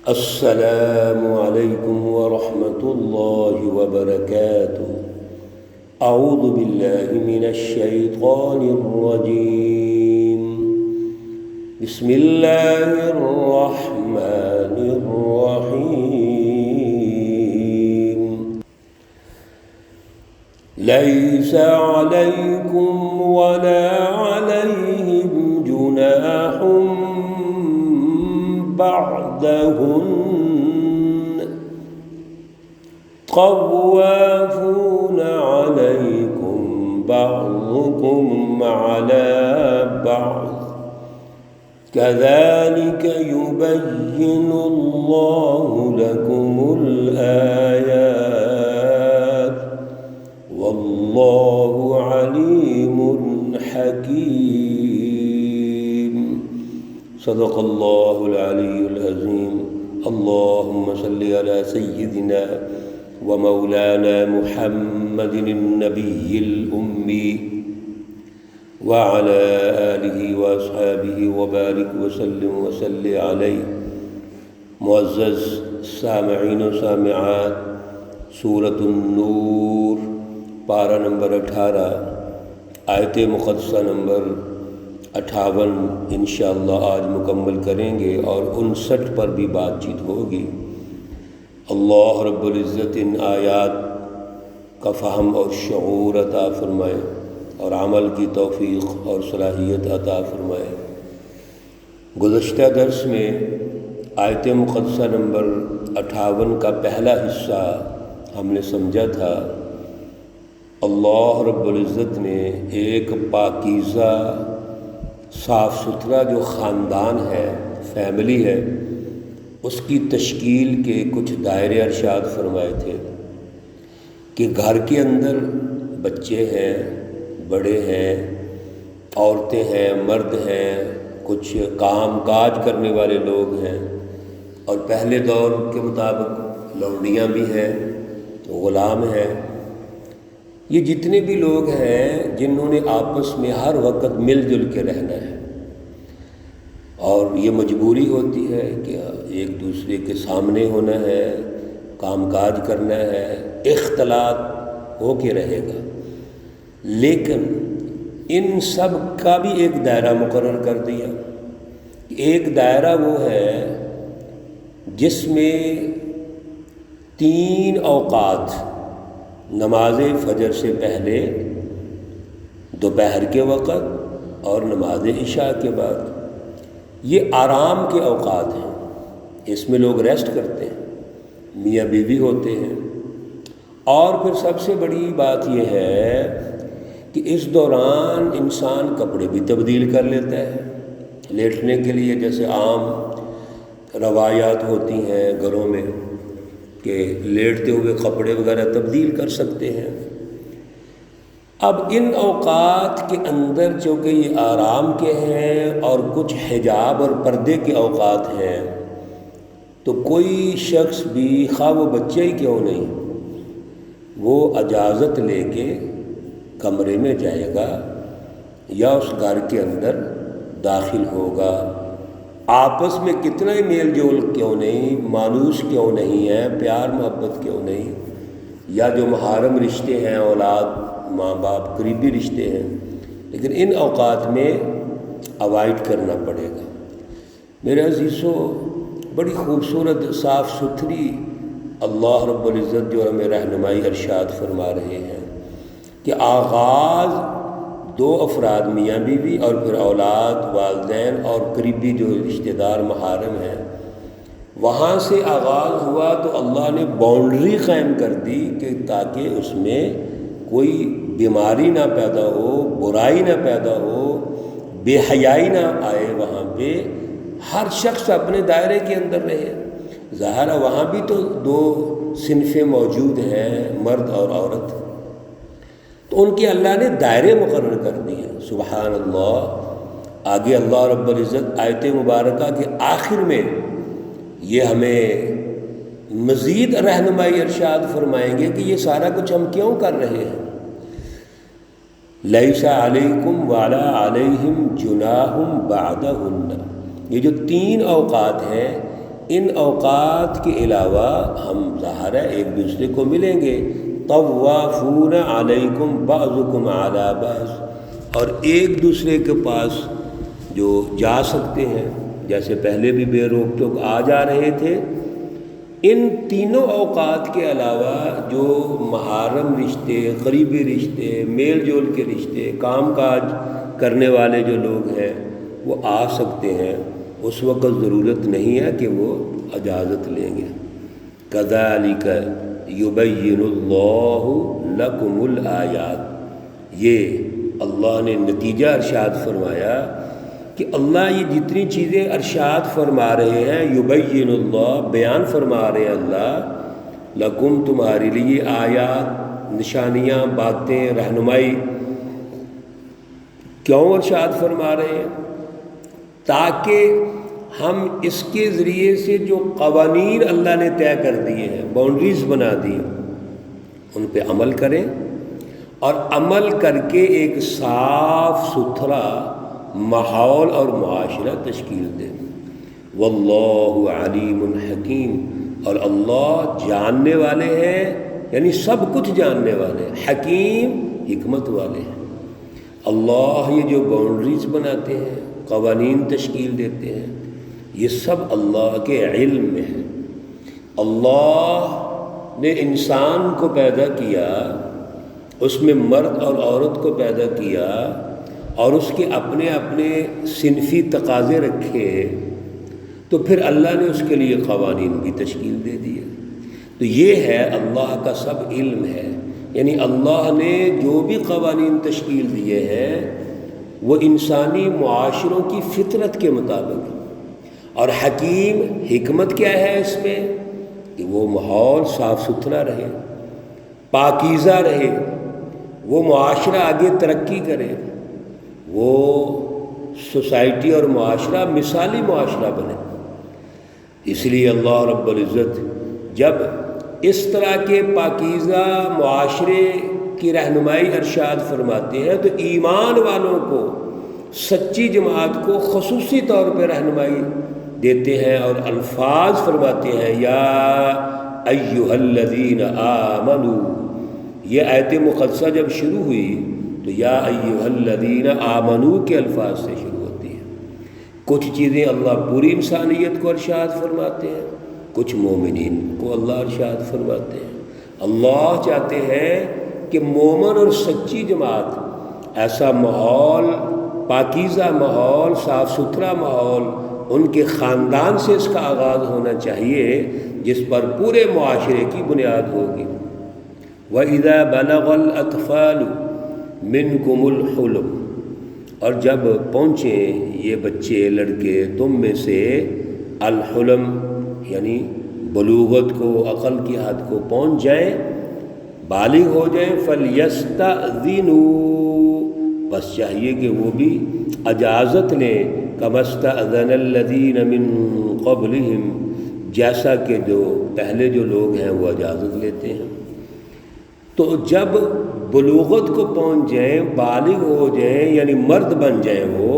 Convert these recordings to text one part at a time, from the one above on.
السلام علیکم ورحمۃ اللہ وبرکاتہ۔ اعوذ باللہ من الشیطان الرجیم، بسم اللہ الرحمن الرحیم۔ لیس علیکم ولا علیہم جناح بعدهن طوافون عليكم بعضكم على بعض كذلك يبين الله لكم الآيات والله عليم حكيم۔ صدق اللہ العلی العظیم۔ اللہم صلی علی سیدنا و مولانا محمد النبی الأمی وعلی آلہ واصحابہ وبارک وسلم وصلی علیہ۔ معزز سامعین و سامعات، سورۃ النور پارہ نمبر 18، آیت مقدسہ نمبر 58 انشاءاللہ آج مکمل کریں گے اور 59 پر بھی بات چیت ہوگی۔ اللہ رب العزت ان آیات کا فہم اور شعور عطا فرمائے اور عمل کی توفیق اور صلاحیت عطا فرمائے۔ گزشتہ درس میں آیت مقدسہ نمبر 58 کا پہلا حصہ ہم نے سمجھا تھا۔ اللہ رب العزت نے ایک پاکیزہ صاف ستھرا جو خاندان ہے، فیملی ہے، اس کی تشکیل کے کچھ دائرے ارشاد فرمائے تھے کہ گھر کے اندر بچے ہیں، بڑے ہیں، عورتیں ہیں، مرد ہیں، کچھ کام کاج کرنے والے لوگ ہیں، اور پہلے دور کے مطابق لونڈیاں بھی ہیں، غلام ہیں۔ یہ جتنے بھی لوگ ہیں جنہوں نے آپس میں ہر وقت مل جل کے رہنا ہے، اور یہ مجبوری ہوتی ہے کہ ایک دوسرے کے سامنے ہونا ہے، کام کاج کرنا ہے، اختلاط ہو کے رہے گا۔ لیکن ان سب کا بھی ایک دائرہ مقرر کر دیا۔ ایک دائرہ وہ ہے جس میں 3 اوقات، نماز فجر سے پہلے، دوپہر کے وقت اور نماز عشاء کے بعد، یہ آرام کے اوقات ہیں۔ اس میں لوگ ریسٹ کرتے ہیں، میاں بیوی ہوتے ہیں۔ اور پھر سب سے بڑی بات یہ ہے کہ اس دوران انسان کپڑے بھی تبدیل کر لیتا ہے لیٹنے کے لیے، جیسے عام روایات ہوتی ہیں گھروں میں کہ لیٹتے ہوئے کپڑے وغیرہ تبدیل کر سکتے ہیں۔ اب ان اوقات کے اندر چونکہ یہ آرام کے ہیں اور کچھ حجاب اور پردے کے اوقات ہیں، تو کوئی شخص بھی، خواہ وہ بچہ ہی کیوں نہیں، وہ اجازت لے کے کمرے میں جائے گا یا اس گھر کے اندر داخل ہوگا۔ آپس میں کتنا ہی میل جول کیوں نہیں، مانوس کیوں نہیں ہے، پیار محبت کیوں نہیں، یا جو محارم رشتے ہیں، اولاد، ماں باپ، قریبی رشتے ہیں، لیکن ان اوقات میں اوائڈ کرنا پڑے گا۔ میرے عزیزو، بڑی خوبصورت صاف ستھری اللہ رب العزت جو ہمیں رہنمائی ارشاد فرما رہے ہیں کہ آغاز 2 افراد، میاں بیوی، اور پھر اولاد، والدین اور قریبی جو رشتہ دار محارم ہیں، وہاں سے آغاز ہوا تو اللہ نے باؤنڈری قائم کر دی کہ تاکہ اس میں کوئی بیماری نہ پیدا ہو، برائی نہ پیدا ہو، بے حیائی نہ آئے۔ وہاں پہ ہر شخص اپنے دائرے کے اندر رہے۔ ظاہر ہے وہاں بھی تو 2 صنفیں موجود ہیں، مرد اور عورت، تو ان کے اللہ نے دائرے مقرر کر دیے۔ سبحان اللہ۔ آگے اللہ رب العزت آیت مبارکہ کے آخر میں یہ ہمیں مزید رہنمائی ارشاد فرمائیں گے کہ یہ سارا کچھ ہم کیوں کر رہے ہیں۔ لیس علیکم ولا علیہم جناح بعدہن، یہ جو 3 اوقات ہیں، ان اوقات کے علاوہ ہم ظاہر ہے ایک دوسرے کو ملیں گے، طوافون علیکم بعضکم علی بعض، اور ایک دوسرے کے پاس جو جا سکتے ہیں، جیسے پہلے بھی بے روک ٹوک آ جا رہے تھے، ان تینوں اوقات کے علاوہ جو محارم رشتے، قریبی رشتے، میل جول کے رشتے، کام کاج کرنے والے جو لوگ ہیں وہ آ سکتے ہیں، اس وقت ضرورت نہیں ہے کہ وہ اجازت لیں گے۔ کذالک یبین اللہ لکم الآیات، یہ اللہ نے نتیجہ ارشاد فرمایا کہ اللہ یہ جتنی چیزیں ارشاد فرما رہے ہیں، یبین اللہ بیان فرما رہے ہیں اللہ، لکم تمہارے لیے آیات، نشانیاں، باتیں، رہنمائی، کیوں ارشاد فرما رہے ہیں؟ تاکہ ہم اس کے ذریعے سے جو قوانین اللہ نے طے کر دیے ہیں، باؤنڈریز بنا دی ہیں، ان پہ عمل کریں، اور عمل کر کے ایک صاف ستھرا ماحول اور معاشرہ تشکیل دیں۔ واللہ علیم حکیم، اور اللہ جاننے والے ہیں، یعنی سب کچھ جاننے والے ہیں، حکیم حکمت والے ہیں۔ اللہ یہ جو باؤنڈریز بناتے ہیں، قوانین تشکیل دیتے ہیں، یہ سب اللہ کے علم میں ہے۔ اللہ نے انسان کو پیدا کیا، اس میں مرد اور عورت کو پیدا کیا، اور اس کے اپنے اپنے صنفی تقاضے رکھے، تو پھر اللہ نے اس کے لیے قوانین بھی تشکیل دے دیے۔ تو یہ ہے اللہ کا سب علم ہے، یعنی اللہ نے جو بھی قوانین تشکیل دیے ہیں وہ انسانی معاشروں کی فطرت کے مطابق، اور حکیم حکمت کیا ہے اس میں کہ وہ ماحول صاف ستھرا رہے، پاکیزہ رہے، وہ معاشرہ آگے ترقی کرے، وہ سوسائٹی اور معاشرہ مثالی معاشرہ بنے۔ اس لیے اللہ رب العزت جب اس طرح کے پاکیزہ معاشرے کی رہنمائی ارشاد فرماتے ہیں تو ایمان والوں کو، سچی جماعت کو خصوصی طور پہ رہنمائی دیتے ہیں اور الفاظ فرماتے ہیں، یا ایھا الذین آمنوا۔ یہ آیت مقدسہ جب شروع ہوئی تو یا ایھا الذین آمنوا کے الفاظ سے شروع ہوتی ہے۔ کچھ چیزیں اللہ پوری انسانیت کو ارشاد فرماتے ہیں، کچھ مومنین کو اللہ ارشاد فرماتے ہیں۔ اللہ چاہتے ہیں کہ مومن اور سچی جماعت ایسا ماحول، پاکیزہ ماحول، صاف ستھرا ماحول، ان کے خاندان سے اس کا آغاز ہونا چاہیے جس پر پورے معاشرے کی بنیاد ہوگی۔ وَإِذَا بَلَغَ الْأَطْفَالُ مِنْكُمُ الْحُلُمَ، اور جب پہنچیں یہ بچے، لڑکے تم میں سے الحلم یعنی بلوغت کو، عقل کی حد کو پہنچ جائیں، بالغ ہو جائیں، فَلْيَسْتَأْذِنُوا، بس چاہیے کہ وہ بھی اجازت لیں، كَمَا اسْتَأْذَنَ الَّذِينَ مِن قَبْلِهِمْ، جیسا کہ جو پہلے جو لوگ ہیں وہ اجازت لیتے ہیں۔ تو جب بلوغت کو پہنچ جائیں، بالغ ہو جائیں، یعنی مرد بن جائیں وہ،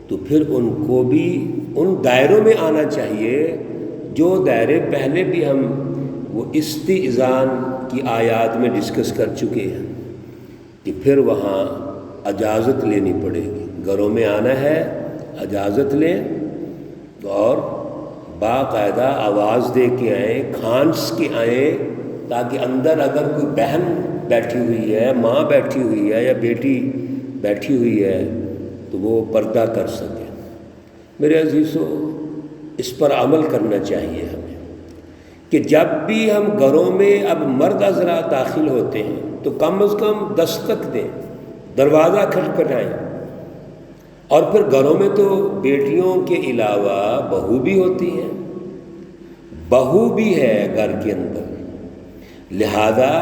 تو پھر ان کو بھی ان دائروں میں آنا چاہیے جو دائرے پہلے بھی ہم وہ استئذان کی آیات میں ڈسکس کر چکے ہیں، کہ پھر وہاں اجازت لینی پڑے گی۔ گھروں میں آنا ہے، اجازت لیں، اور باقاعدہ آواز دے کے آئیں، کھانس کے آئیں، تاکہ اندر اگر کوئی بہن بیٹھی ہوئی ہے، ماں بیٹھی ہوئی ہے یا بیٹی بیٹھی ہوئی ہے تو وہ پردہ کر سکے۔ میرے عزیزو، اس پر عمل کرنا چاہیے ہمیں کہ جب بھی ہم گھروں میں اب مرد حضرات داخل ہوتے ہیں تو کم از کم دستک دیں، دروازہ کھٹکھٹائیں۔ اور پھر گھروں میں تو بیٹیوں کے علاوہ بہو بھی ہوتی ہیں، بہو بھی ہے گھر کے اندر، لہذا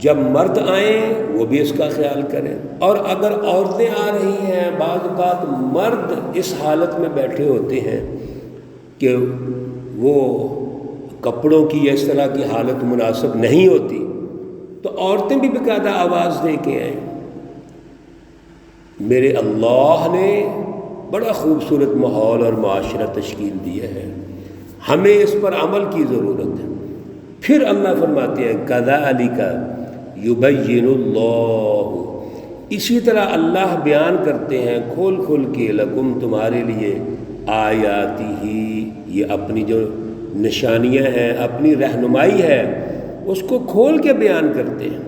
جب مرد آئیں وہ بھی اس کا خیال کریں۔ اور اگر عورتیں آ رہی ہیں، بعض اوقات مرد اس حالت میں بیٹھے ہوتے ہیں کہ وہ کپڑوں کی یا اس طرح کی حالت مناسب نہیں ہوتی، تو عورتیں بھی باقاعدہ آواز دے کے آئیں۔ میرے اللہ نے بڑا خوبصورت ماحول اور معاشرہ تشکیل دیا ہے، ہمیں اس پر عمل کی ضرورت ہے۔ پھر اللہ فرماتے ہیں کذالک یبین اللہ، اسی طرح اللہ بیان کرتے ہیں کھول کھول کے لکم تمہارے لیے آیاتہ، یہ اپنی جو نشانیاں ہیں، اپنی رہنمائی ہے، اس کو کھول کے بیان کرتے ہیں،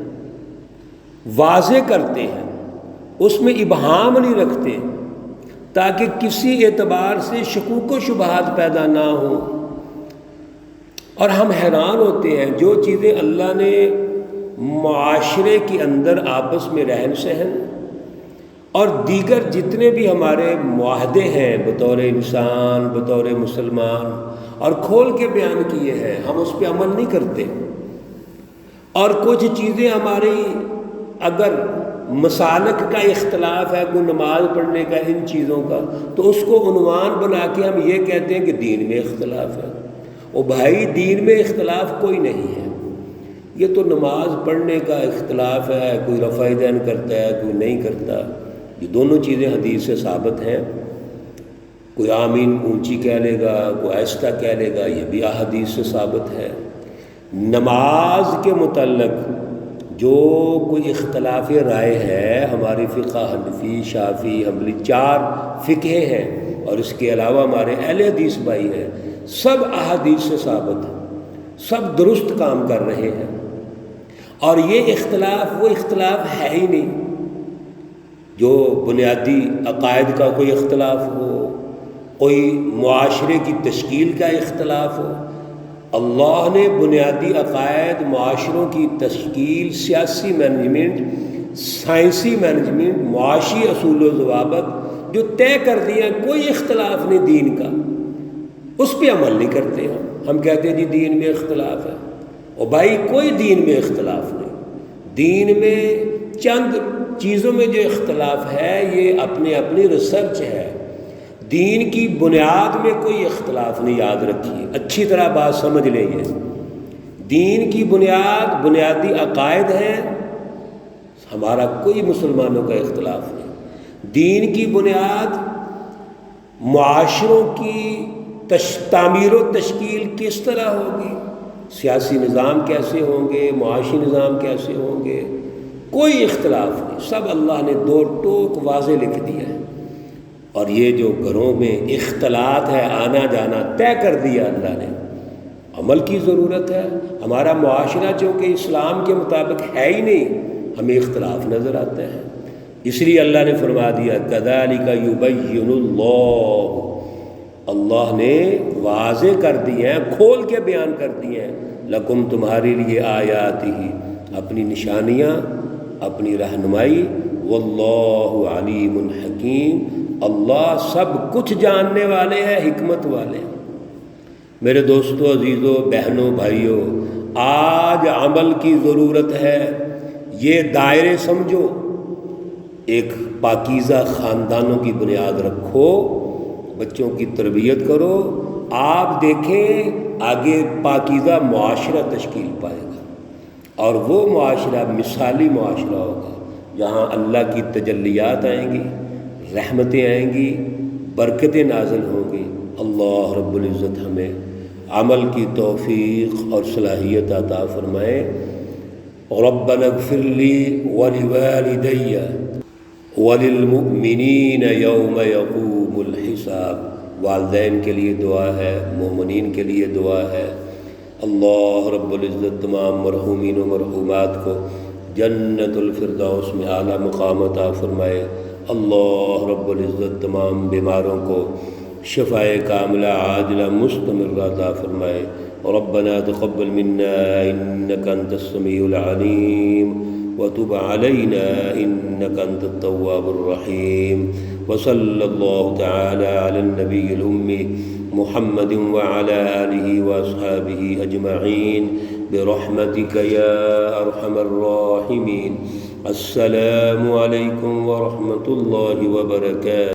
واضح کرتے ہیں، اس میں ابہام نہیں رکھتے تاکہ کسی اعتبار سے شکوک و شبہات پیدا نہ ہوں۔ اور ہم حیران ہوتے ہیں جو چیزیں اللہ نے معاشرے کے اندر آپس میں رہن سہن اور دیگر جتنے بھی ہمارے معاہدے ہیں بطور انسان، بطور مسلمان، اور کھول کے بیان کیے ہیں، ہم اس پہ عمل نہیں کرتے۔ اور کچھ چیزیں ہماری اگر مسالک کا اختلاف ہے، کوئی نماز پڑھنے کا، ان چیزوں کا، تو اس کو عنوان بنا کے ہم یہ کہتے ہیں کہ دین میں اختلاف ہے۔ او بھائی، دین میں اختلاف کوئی نہیں ہے، یہ تو نماز پڑھنے کا اختلاف ہے، کوئی رفع دین کرتا ہے، کوئی نہیں کرتا، یہ دونوں چیزیں حدیث سے ثابت ہیں۔ کوئی آمین اونچی کہہ لے گا، کوئی آہستہ کہہ لے گا، یہ بھی احادیث سے ثابت ہے۔ نماز کے متعلق جو کوئی اختلاف رائے ہے، ہماری فقہ حنفی، شافعی، حنبلی 4 فقہ ہیں، اور اس کے علاوہ ہمارے اہل حدیث بھائی ہیں، سب احادیث سے ثابت ہیں، سب درست کام کر رہے ہیں۔ اور یہ اختلاف وہ اختلاف ہے ہی نہیں جو بنیادی عقائد کا کوئی اختلاف ہو، کوئی معاشرے کی تشکیل کا اختلاف ہو۔ اللہ نے بنیادی عقائد، معاشروں کی تشکیل، سیاسی مینجمنٹ، سائنسی مینجمنٹ، معاشی اصول و ضوابط جو طے کر دیا، کوئی اختلاف نہیں دین کا، اس پہ عمل نہیں کرتے ہم کہتے ہیں جی دین میں اختلاف ہے۔ اور بھائی کوئی دین میں اختلاف نہیں، دین میں چند چیزوں میں جو اختلاف ہے یہ اپنی ریسرچ ہے، دین کی بنیاد میں کوئی اختلاف نہیں، یاد رکھیے، اچھی طرح بات سمجھ لیں۔ یہ دین کی بنیاد بنیادی عقائد ہیں، ہمارا کوئی مسلمانوں کا اختلاف نہیں۔ دین کی بنیاد معاشروں کی تعمیر و تشکیل کس طرح ہوگی، سیاسی نظام کیسے ہوں گے، معاشی نظام کیسے ہوں گے، کوئی اختلاف نہیں، سب اللہ نے 2 ٹوک واضح لکھ دیا ہے۔ اور یہ جو گھروں میں اختلاط ہے، آنا جانا طے کر دیا اللہ نے، عمل کی ضرورت ہے۔ ہمارا معاشرہ چونکہ اسلام کے مطابق ہے ہی نہیں، ہمیں اختلاف نظر آتا ہے، اس لیے اللہ نے فرما دیا کذالک یبین اللہ، اللہ نے واضح کر دی ہیں، کھول کے بیان کر دی ہیں، لکم تمہارے لیے آیاتہ، اپنی نشانیاں، اپنی رہنمائی، واللہ علیم حکیم، اللہ سب کچھ جاننے والے ہیں، حکمت والے ہیں۔ میرے دوستو، عزیزو، بہنوں، بھائیوں، آج عمل کی ضرورت ہے۔ یہ دائرے سمجھو، ایک پاکیزہ خاندانوں کی بنیاد رکھو، بچوں کی تربیت کرو، آپ دیکھیں آگے پاکیزہ معاشرہ تشکیل پائے گا، اور وہ معاشرہ مثالی معاشرہ ہوگا جہاں اللہ کی تجلیات آئیں گی، رحمتیں آئیں گی، برکتیں نازل ہوں گی۔ اللہ رب العزت ہمیں عمل کی توفیق اور صلاحیت عطا فرمائے۔ ربنا اغفر لی ولوالدی وللمؤمنین یوم یقوم الحساب، والدین کے لیے دعا ہے، مومنین کے لیے دعا ہے۔ اللہ رب العزت تمام مرحومین و مرحومات کو جنت الفردوس میں اعلیٰ مقام عطا فرمائے۔ اللہ رب العزت تمام بیماروں کو شفائے کاملہ عاجلہ مستمرہ عطا فرمائے۔ ربنا تقبل منا انك انت السميع العليم وتب علينا انك انت التواب الرحيم، وصلى الله تعالى على النبي الأمي محمد وعلى آله وأصحابه أجمعين برحمتك يا أرحم الراحمين۔ السلام عليكم ورحمة الله وبركاته۔